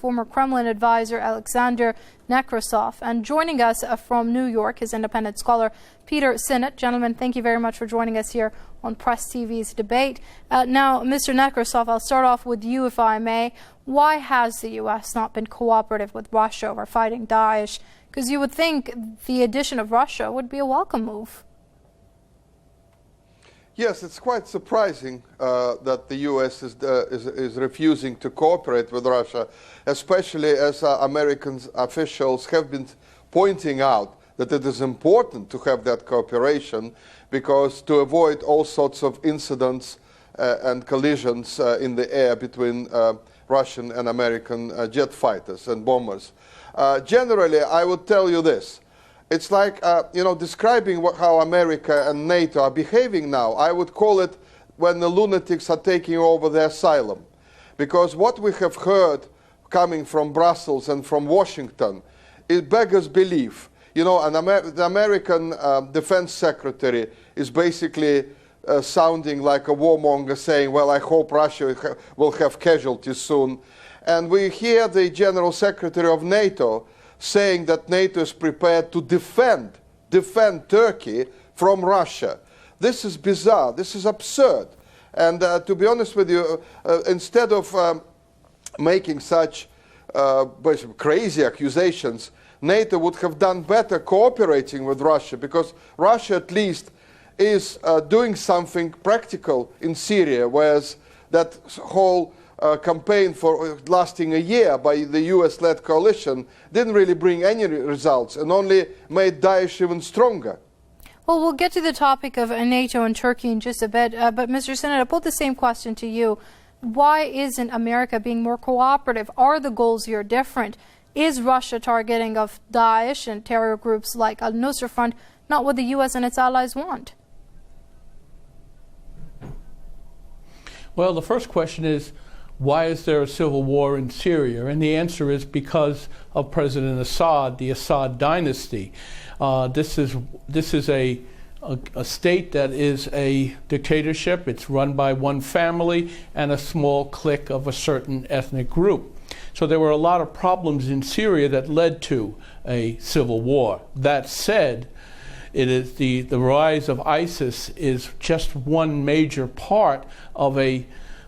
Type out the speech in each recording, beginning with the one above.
former Kremlin advisor Alexander Nekrasov. And joining us from New York is independent scholar Peter Sinnott. Gentlemen, thank you very much for joining us here on Press TV's Debate. Now, Mr. Nekrasov, I'll start off with you, if I may. Why has the U.S. not been cooperative with Russia over fighting Daesh? Because you would think the addition of Russia would be a welcome move. Yes, it's quite surprising that the U.S. is refusing to cooperate with Russia, especially as American officials have been pointing out that it is important to have that cooperation because to avoid all sorts of incidents and collisions in the air between Russian and American jet fighters and bombers. Generally, I would tell you this. It's like, describing how America and NATO are behaving now. I would call it when the lunatics are taking over the asylum. Because what we have heard coming from Brussels and from Washington, it beggars belief. The American Defense Secretary is basically sounding like a warmonger saying, well, I hope Russia will have casualties soon. And we hear the General Secretary of NATO saying that NATO is prepared to defend Turkey from Russia. This is bizarre. This is absurd. And to be honest with you, instead of making such crazy accusations, NATO would have done better cooperating with Russia, because Russia at least is doing something practical in Syria, whereas that whole campaign for lasting a year by the US-led coalition didn't really bring any results and only made Daesh even stronger. Well, we'll get to the topic of NATO and Turkey in just a bit, but Mr. Sinnott, I put the same question to you. Why isn't America being more cooperative? Are the goals here different? Is Russia targeting of Daesh and terror groups like Al-Nusra Front not what the U.S. and its allies want? Well, the first question is, why is there a civil war in Syria? And the answer is because of President Assad, the Assad dynasty. This is a state that is a dictatorship. It's run by one family and a small clique of a certain ethnic group. So there were a lot of problems in Syria that led to a civil war. That said, it is the rise of ISIS is just one major part of a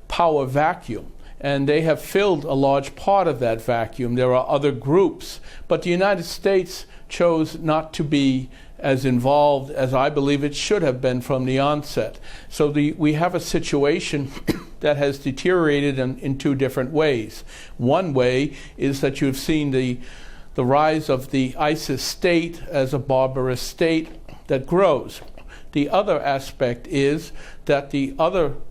power vacuum. And they have filled a large part of that vacuum. There are other groups, but the United States chose not to be as involved as I believe it should have been from the onset. So we have a situation that has deteriorated in two different ways. One way is that you've seen the rise of the ISIS state as a barbarous state that grows. The other aspect is that the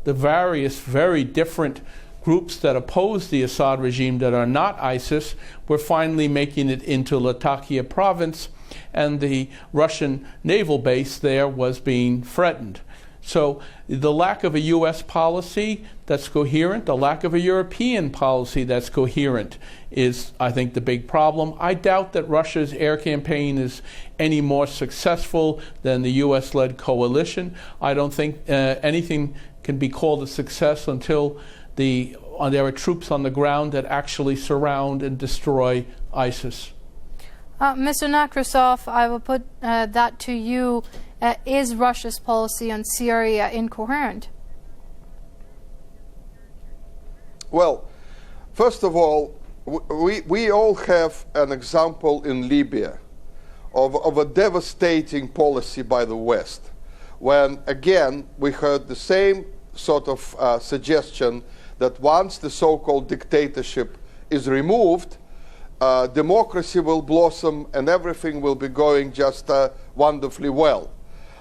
various very different groups that oppose the Assad regime that are not ISIS were finally making it into Latakia province, and the Russian naval base there was being threatened. So the lack of a U.S. policy that's coherent, the lack of a European policy that's coherent is, I think, the big problem. I doubt that Russia's air campaign is any more successful than the U.S.-led coalition. I don't think anything can be called a success until there are troops on the ground that actually surround and destroy ISIS. Mr. Nekrasov, I will put that to you. Is Russia's policy on Syria incoherent? Well, first of all, we all have an example in Libya of a devastating policy by the West, when, again, we heard the same sort of suggestion that once the so-called dictatorship is removed, democracy will blossom and everything will be going just wonderfully well.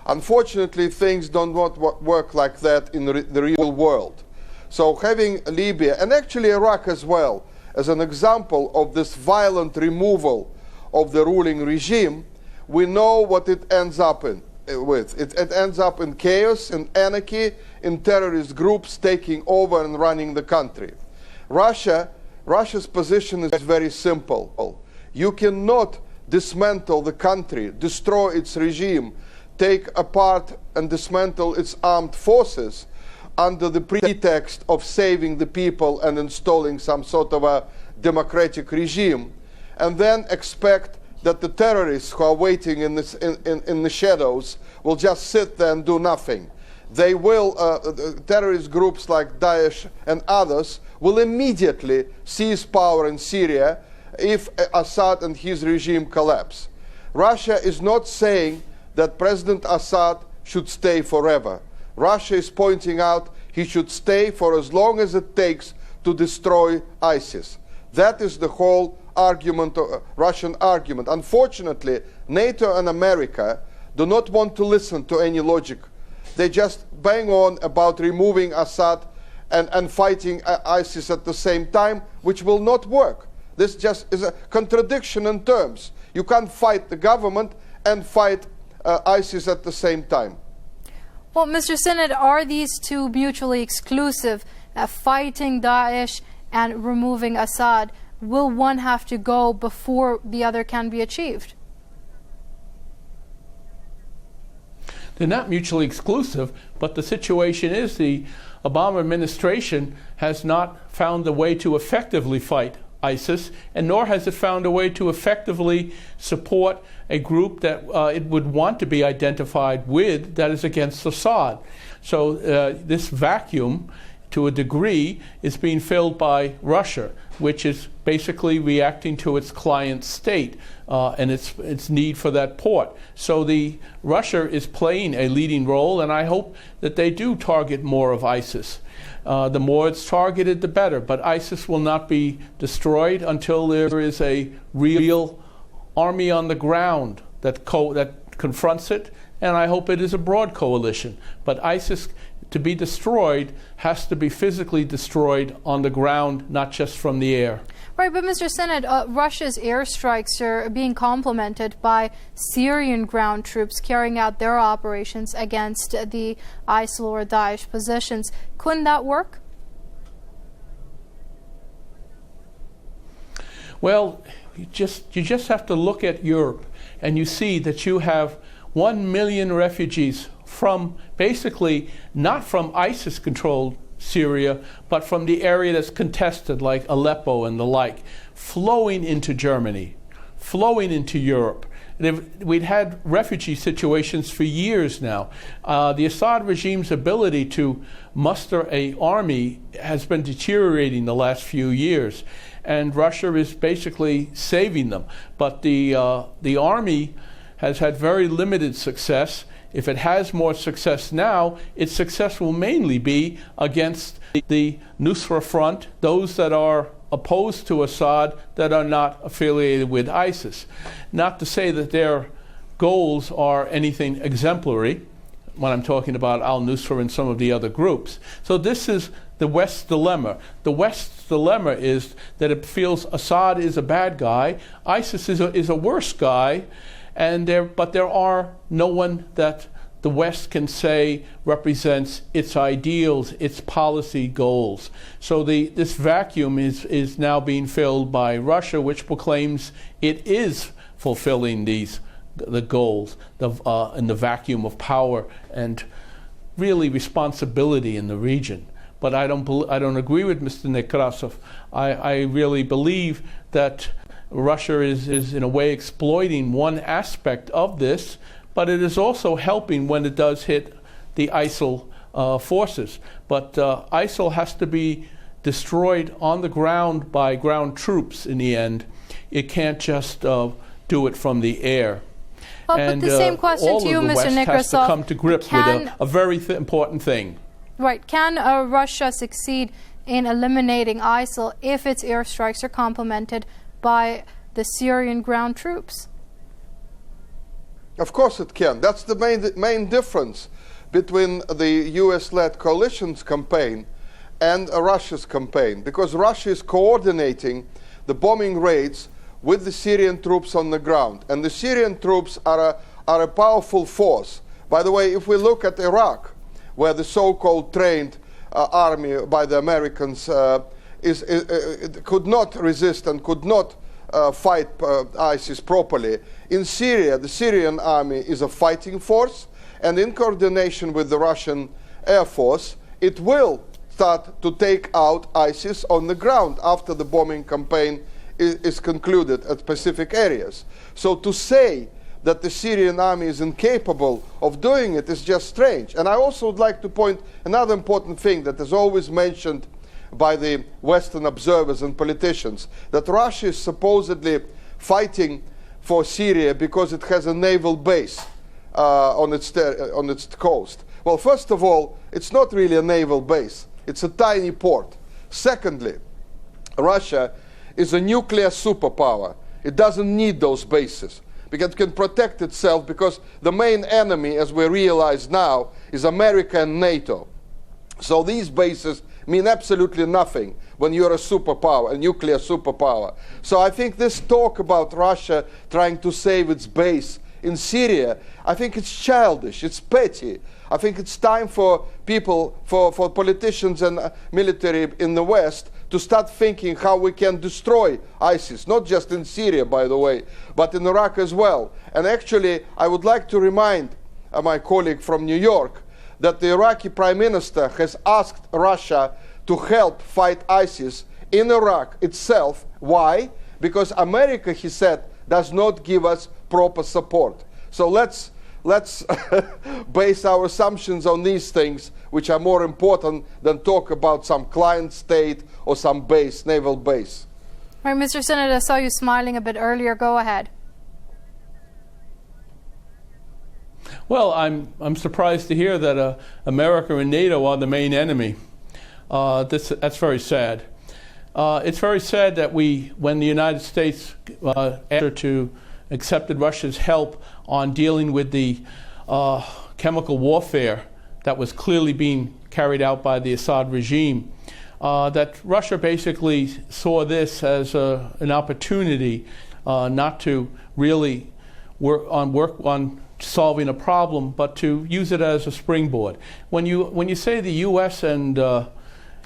Unfortunately, things don't work like that in the real world. So having Libya, and actually Iraq as well, as an example of this violent removal of the ruling regime, we know what it ends up with. It ends up in chaos and anarchy, in terrorist groups taking over and running the country. Russia's position is very simple. You cannot dismantle the country, destroy its regime, take apart and dismantle its armed forces under the pretext of saving the people and installing some sort of a democratic regime, and then expect that the terrorists who are waiting in the shadows will just sit there and do nothing. They will, terrorist groups like Daesh and others will immediately seize power in Syria if Assad and his regime collapse. Russia is not saying that President Assad should stay forever. Russia is pointing out he should stay for as long as it takes to destroy ISIS. That is the whole argument, Russian argument. Unfortunately, NATO and America do not want to listen to any logic. They just bang on about removing Assad and fighting ISIS at the same time, which will not work. This just is a contradiction in terms. You can't fight the government and fight ISIS at the same time. Well, Mr. Sinnott, are these two mutually exclusive, fighting Daesh and removing Assad? Will one have to go before the other can be achieved? They're not mutually exclusive, but the situation is the Obama administration has not found a way to effectively fight ISIS, and nor has it found a way to effectively support a group that it would want to be identified with, that is against Assad. So this vacuum, to a degree, is being filled by Russia, which is basically reacting to its client state and its need for that port. So Russia is playing a leading role, and I hope that they do target more of ISIS. The more it's targeted, the better. But ISIS will not be destroyed until there is a real army on the ground that confronts it, and I hope it is a broad coalition. But ISIS, to be destroyed, has to be physically destroyed on the ground, not just from the air. Right, but Mr. Sinnott, Russia's airstrikes are being complemented by Syrian ground troops carrying out their operations against the ISIL or Daesh positions. Couldn't that work? Well, you just have to look at Europe, and you see that you have 1 million refugees from basically not from ISIS-controlled Syria, but from the area that's contested, like Aleppo and the like, flowing into Germany, flowing into Europe. We'd had refugee situations for years now. The Assad regime's ability to muster an army has been deteriorating the last few years, and Russia is basically saving them. But the army has had very limited success. If it has more success now, its success will mainly be against the Nusra Front, those that are opposed to Assad, that are not affiliated with ISIS. Not to say that their goals are anything exemplary when I'm talking about al-Nusra and some of the other groups. So this is the West's dilemma. The West's dilemma is that it feels Assad is a bad guy, ISIS is a worse guy, but there are no one that the West can say represents its ideals, its policy goals. So this vacuum is now being filled by Russia, which proclaims it is fulfilling the goals in the vacuum of power and really responsibility in the region. But I don't agree with Mr. Nekrasov. I really believe that Russia is in a way exploiting one aspect of this, but it is also helping when it does hit the ISIL forces. But ISIL has to be destroyed on the ground by ground troops in the end. It can't just do it from the air. Well, but the same question to you, Mr. Nekrasov. All of the West has to come to grips with a very important thing. Right. Can Russia succeed in eliminating ISIL if its airstrikes are complemented by the Syrian ground troops? Of course it can. That's the main difference between the US-led coalition's campaign and Russia's campaign, because Russia is coordinating the bombing raids with the Syrian troops on the ground. And the Syrian troops are a powerful force. By the way, if we look at Iraq, where the so-called trained army by the Americans could not resist and could not fight ISIS properly. In Syria, the Syrian army is a fighting force, and in coordination with the Russian Air Force, it will start to take out ISIS on the ground after the bombing campaign is concluded at specific areas. So to say that the Syrian army is incapable of doing it is just strange. And I also would like to point another important thing that is always mentioned by the Western observers and politicians, that Russia is supposedly fighting for Syria because it has a naval base on its coast. Well, first of all, it's not really a naval base. It's a tiny port. Secondly, Russia is a nuclear superpower. It doesn't need those bases because it can protect itself, because the main enemy, as we realize now, is America and NATO. So these bases mean absolutely nothing when you're a superpower, a nuclear superpower. So I think this talk about Russia trying to save its base in Syria, I think it's childish, it's petty. I think it's time for people, for politicians and military in the West to start thinking how we can destroy ISIS, not just in Syria, by the way, but in Iraq as well. And actually, I would like to remind my colleague from New York that the Iraqi Prime Minister has asked Russia to help fight ISIS in Iraq itself. Why? Because America, he said, does not give us proper support. So let's base our assumptions on these things, which are more important than talk about some client state or some base, naval base. All right, Mr. Senator, I saw you smiling a bit earlier. Go ahead. Well, I'm surprised to hear that America and NATO are the main enemy. That's very sad. It's very sad that when the United States, accepted Russia's help on dealing with the chemical warfare that was clearly being carried out by the Assad regime, that Russia basically saw this as an opportunity not to really work on solving a problem, but to use it as a springboard. When you say the U.S. and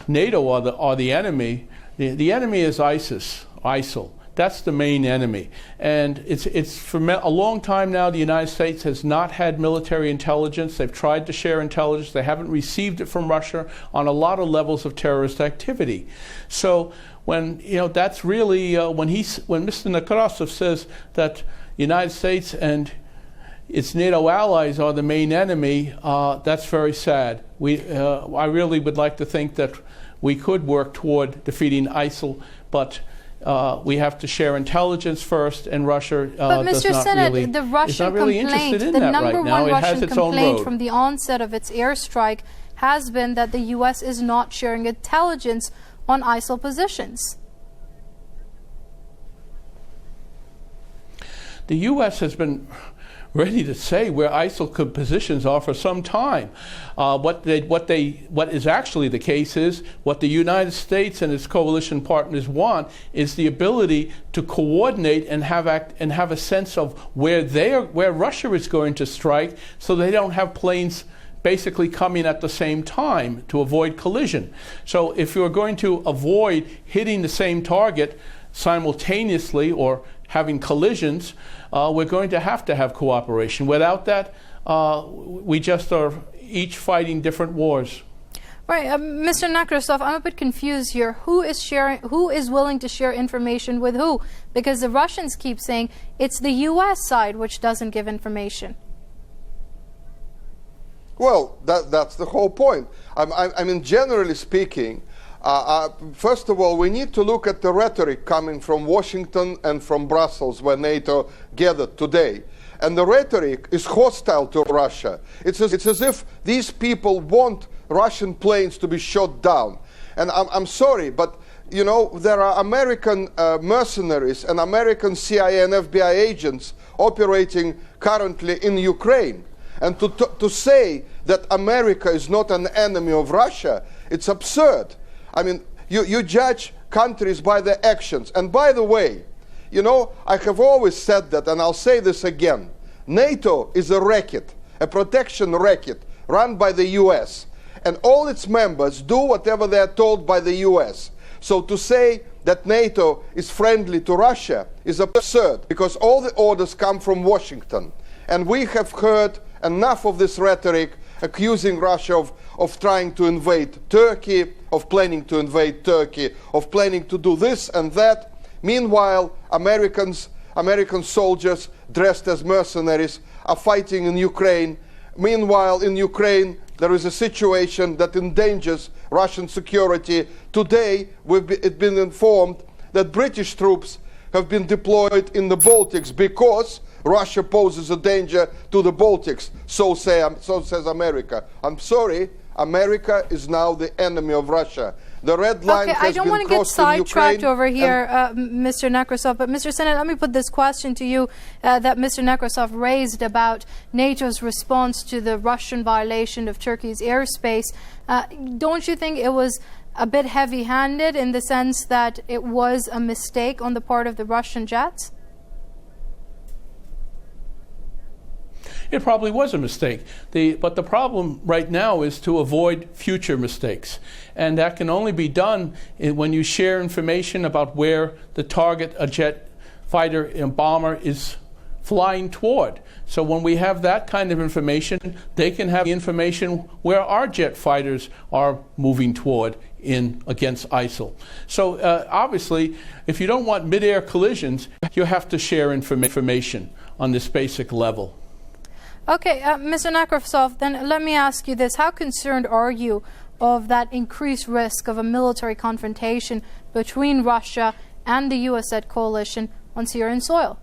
NATO are the enemy, the enemy is ISIL. That's the main enemy. And it's for a long time now, the United States has not had military intelligence. They've tried to share intelligence. They haven't received it from Russia on a lot of levels of terrorist activity. So when, that's really, when Mr. Nekrasov says that the United States and its NATO allies are the main enemy, that's very sad. I really would like to think that we could work toward defeating ISIL, but we have to share intelligence first, and Russia does not really, the Russian is not really complaint, interested in the that number right now. one It has Russian its own complaint road. from the onset of its airstrike has been that the U.S. is not sharing intelligence on ISIL positions. The U.S. has been ready to say where ISIL positions are for some time. What is actually the case is what the United States and its coalition partners want is the ability to coordinate and have a sense of where Russia is going to strike, so they don't have planes basically coming at the same time to avoid collision. So if you're going to avoid hitting the same target simultaneously or having collisions, we're going to have cooperation. Without that, we just are each fighting different wars. Right, Mr. Nekrasov, I'm a bit confused here. Who is willing to share information with who? Because the Russians keep saying it's the U.S. side which doesn't give information. Well, that's the whole point. I mean, generally speaking, first of all, we need to look at the rhetoric coming from Washington and from Brussels, where NATO gathered today. And the rhetoric is hostile to Russia. It's as if these people want Russian planes to be shot down. And I'm sorry, but there are American mercenaries and American CIA and FBI agents operating currently in Ukraine. And to say that America is not an enemy of Russia, it's absurd. I mean, you judge countries by their actions. And by the way, I have always said that, and I'll say this again. NATO is a racket, a protection racket, run by the US. And all its members do whatever they're told by the US. So to say that NATO is friendly to Russia is absurd, because all the orders come from Washington. And we have heard enough of this rhetoric, accusing Russia of trying to invade Turkey, of planning to invade Turkey, of planning to do this and that. Meanwhile, American soldiers dressed as mercenaries are fighting in Ukraine. Meanwhile, in Ukraine, there is a situation that endangers Russian security. Today, we've been informed that British troops have been deployed in the Baltics because Russia poses a danger to the Baltics, so says America. I'm sorry, America is now the enemy of Russia. The red line has been crossed in Ukraine. I don't want to get sidetracked over here, Mr. Nekrasov, but Mr. Sinnott, let me put this question to you that Mr. Nekrasov raised about NATO's response to the Russian violation of Turkey's airspace. Don't you think it was a bit heavy-handed in the sense that it was a mistake on the part of the Russian jets? It probably was a mistake. But the problem right now is to avoid future mistakes. And that can only be done when you share information about where the target, a jet fighter and bomber, is flying toward. So when we have that kind of information, they can have the information where our jet fighters are moving toward against ISIL. So obviously, if you don't want mid-air collisions, you have to share information on this basic level. Okay, Mr. Nekrasov, then let me ask you this. How concerned are you of that increased risk of a military confrontation between Russia and the US-led coalition on Syrian soil?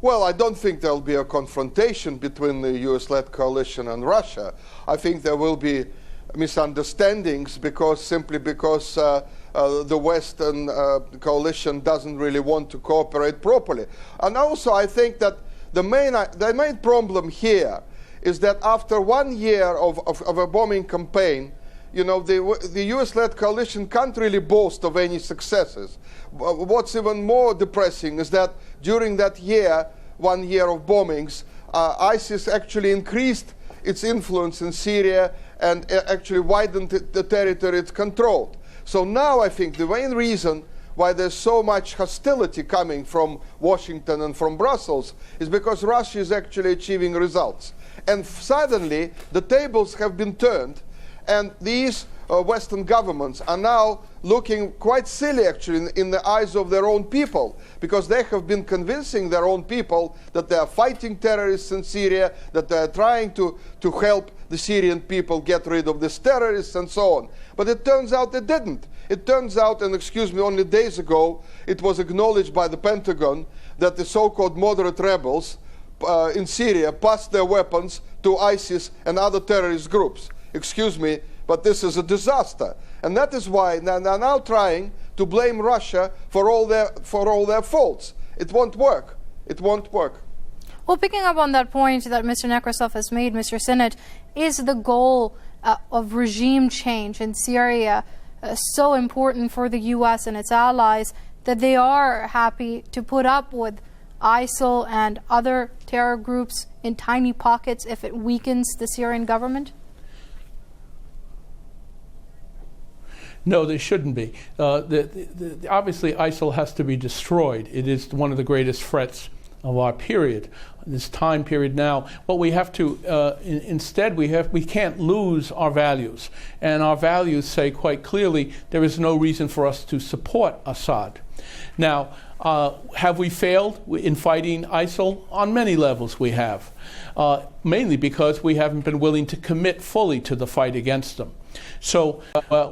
Well, I don't think there'll be a confrontation between the US-led coalition and Russia. I think there will be misunderstandings simply because the Western coalition doesn't really want to cooperate properly. And also I think that the main problem here is that after 1 year of a bombing campaign, you know, the US-led coalition can't really boast of any successes. What's even more depressing is that during that 1 year of bombings, ISIS actually increased its influence in Syria and actually widened the territory it controlled. So now I think the main reason why there's so much hostility coming from Washington and from Brussels is because Russia is actually achieving results. And suddenly the tables have been turned, and these Western governments are now looking quite silly actually in the eyes of their own people, because they have been convincing their own people that they are fighting terrorists in Syria, that they are trying to help the Syrian people get rid of these terrorists and so on. But it turns out they didn't. It turns out, and excuse me, only days ago, it was acknowledged by the Pentagon that the so-called moderate rebels in Syria passed their weapons to ISIS and other terrorist groups. Excuse me, but this is a disaster. And that is why they're now trying to blame Russia for all their faults. It won't work. It won't work. Well, picking up on that point that Mr. Nekrasov has made, Mr. Sinnott, is the goal of regime change in Syria so important for the U.S. and its allies that they are happy to put up with ISIL and other terror groups in tiny pockets if it weakens the Syrian government? No, they shouldn't be. Obviously, ISIL has to be destroyed. It is one of the greatest threats of our period, this time period now. What we have to, instead, we can't lose our values. And our values say quite clearly there is no reason for us to support Assad. Now, have we failed in fighting ISIL? On many levels we have, mainly because we haven't been willing to commit fully to the fight against them. So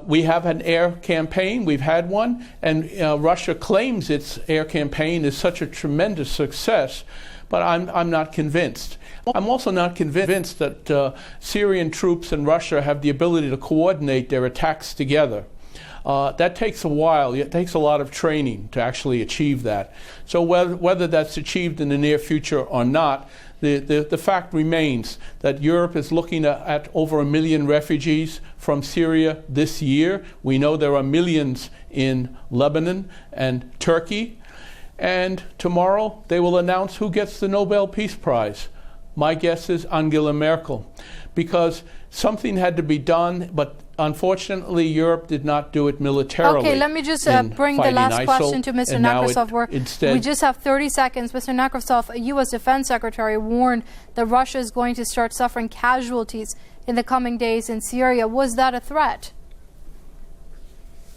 we have an air campaign, we've had one, and Russia claims its air campaign is such a tremendous success, but I'm not convinced. I'm also not convinced that Syrian troops and Russia have the ability to coordinate their attacks together. That takes a while. It takes a lot of training to actually achieve that. So whether that's achieved in the near future or not, the fact remains that Europe is looking at over 1 million refugees from Syria this year. We know there are millions in Lebanon and Turkey. And tomorrow they will announce who gets the Nobel Peace Prize. My guess is Angela Merkel, because something had to be done, but unfortunately, Europe did not do it militarily. Okay, let me just bring the last question to Mr. Nekrasov. We just have 30 seconds. Mr. Nekrasov, a U.S. Defense Secretary, warned that Russia is going to start suffering casualties in the coming days in Syria. Was that a threat?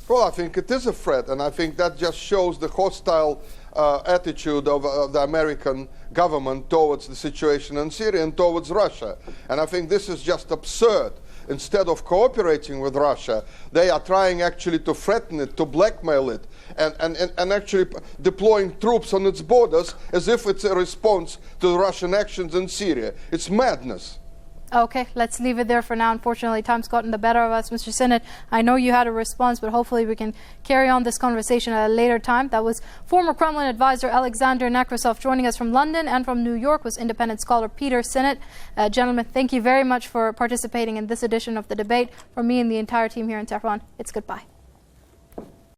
Well, I think it is a threat, and I think that just shows the hostile attitude of the American government towards the situation in Syria and towards Russia. And I think this is just absurd. Instead of cooperating with Russia, they are trying actually to threaten it, to blackmail it, and actually deploying troops on its borders as if it's a response to the Russian actions in Syria. It's madness. Okay, let's leave it there for now. Unfortunately, time's gotten the better of us. Mr. Sinnott, I know you had a response, but hopefully we can carry on this conversation at a later time. That was former Kremlin advisor Alexander Nekrasov. Joining us from London and from New York was independent scholar Peter Sinnott. Gentlemen, thank you very much for participating in this edition of the debate. From me and the entire team here in Tehran, it's goodbye.